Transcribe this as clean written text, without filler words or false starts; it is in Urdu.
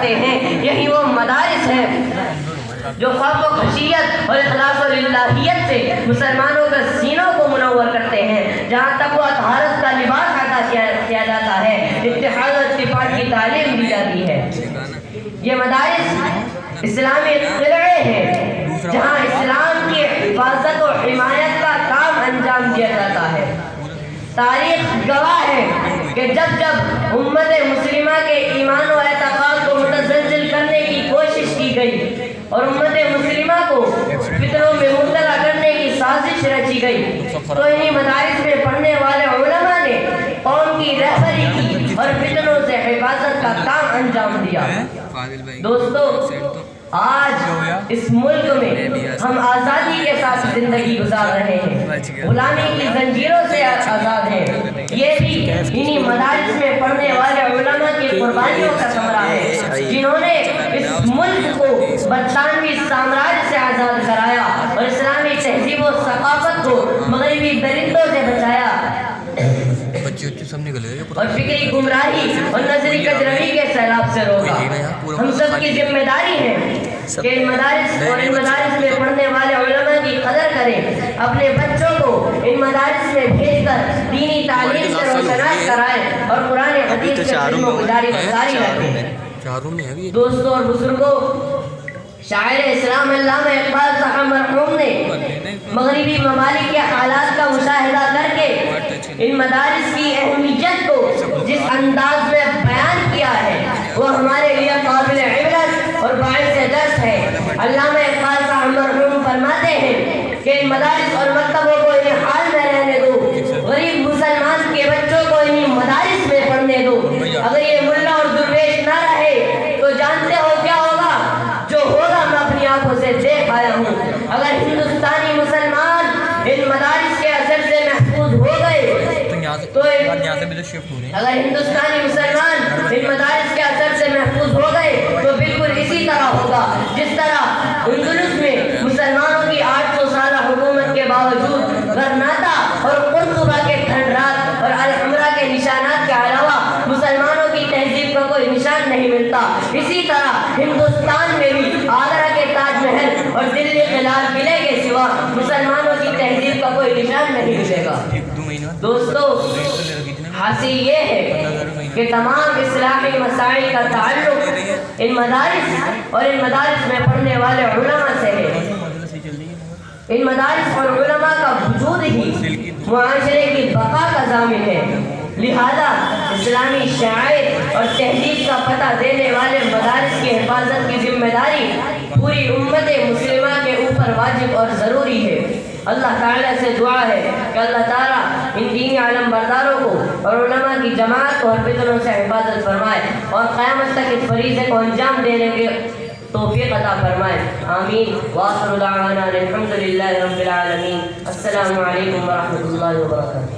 جاتے ہیں، یہی وہ مدارس ہیں جو خوف و خشیت اور اخلاص و للہیت سے مسلمانوں کے سینوں کو منور کرتے ہیں، جہاں تقویٰ و طہارت کا لباس عطا کیا جاتا ہے، اتحاد و اتفاق کی تعلیم دی جاتی ہے۔ یہ مدارس اسلامی قلعے ہیں جہاں اسلام کی حفاظت و حمایت کا کام انجام دیا جاتا ہے۔ تاریخ گواہ ہے کہ جب جب امت مسلمہ کے ایمان و اعتقاد کو متزلزل کرنے کی کوشش کی گئی اور امت مسلمہ کو فتنوں میں مبتلا کرنے کی سازش رچی گئی، تو انہی مدارس میں پڑھنے والے علماء نے قوم کی رہبری کی اور فتنوں سے حفاظت کا کام انجام دیا۔ دوستو، آج اس ملک میں ہم آزادی کے ساتھ زندگی گزار رہے ہیں، غلامی کی زنجیروں سے آزاد ہیں۔ یہ بھی انہی مدارس میں پڑھنے والے علماء کی قربانیوں کا ثمرہ ہے، جنہوں نے اس ملک کو برطانوی سامراج سے آزاد کرایا اور اسلامی تہذیب و ثقافت کو مغربی درندوں سے بچایا اور فکری گمراہی اور نظری کجروی کے سیلاب سے روکا۔ ہم سب کی ذمہ داری ہے کہ ان مدارس میں پڑھنے والے علماء کی قدر کریں، اپنے بچوں کو ان مدارس میں بھیج کر دینی تعلیم سے روشناس کرائیں اور قرآن حدیث کے علم و گزاری جاری رکھیں۔ دوستوں اور بزرگوں، شاعر اسلام علامہ اقبال صاحب مرحوم نے مغربی ممالک کے حالات کا مشاہدہ کر کے ان مدارس کی اہمیت کو جس انداز میں بیان کیا ہے وہ ہمارے لیے قابل عبرت اور باعث درس ہے۔ علامہ اقبال صاحب مرحوم فرماتے ہیں کہ ان مدارس اور مکتبوں کو انہیں حال میں رہنے دو، غریب مسلمان کے بچوں کو انہی مدارس میں پڑھنے دو۔ اگر یہ ملا اور درویش نہ رہے تو جانتے ہو کیا ہوگا؟ جو ہوگا میں اپنی آنکھوں سے دیکھ آیا ہوں۔ اگر ہندوستانی مسلمان ان مدارس کے اثر سے محفوظ ہو گئے تو اگر ہندوستانی مسلمان ان مدارس کے اثر سے محفوظ ہو گئے تو بالکل اسی طرح ہوگا جس طرح اندلس میں مسلمانوں کی 800 سالہ حکومت کے باوجود غرناطہ اور قرطبہ کے کھنڈرات اور الحمرا کے نشانات کے علاوہ مسلمانوں کی تہذیب کا کوئی نشان نہیں ملتا، اسی طرح ہندوستان میں بھی آگرہ کے تاج محل اور دلی کے لال قلعے کے سوا مسلمانوں کی تہذیب کا کوئی نشان نہیں ملے گا۔ دوستو، حاصل یہ ہے کہ تمام اسلامی مسائل کا تعلق ان مدارس اور ان مدارس میں پڑھنے والے علماء سے ہے۔ ان مدارس اور علماء کا وجود ہی معاشرے کی بقا کا ضامن ہے، لہذا اسلامی شعائر اور تہذیب کا پتہ دینے والے مدارس کی حفاظت کی ذمہ داری پوری امت مسلمہ کے اوپر واجب اور ضروری ہے۔ اللہ تعالیٰ سے دعا ہے کہ اللہ تعالیٰ ان دینی علم برداروں کو اور علماء کی جماعت کو ہر فتنوں سے حفاظت فرمائے اور قیامت تک اس فریضے کو انجام دینے کے توفیق عطا فرمائے، آمین۔ وآخر دعوانا الحمد للہ رب العالمین۔ السلام علیکم ورحمۃ اللہ وبرکاتہ۔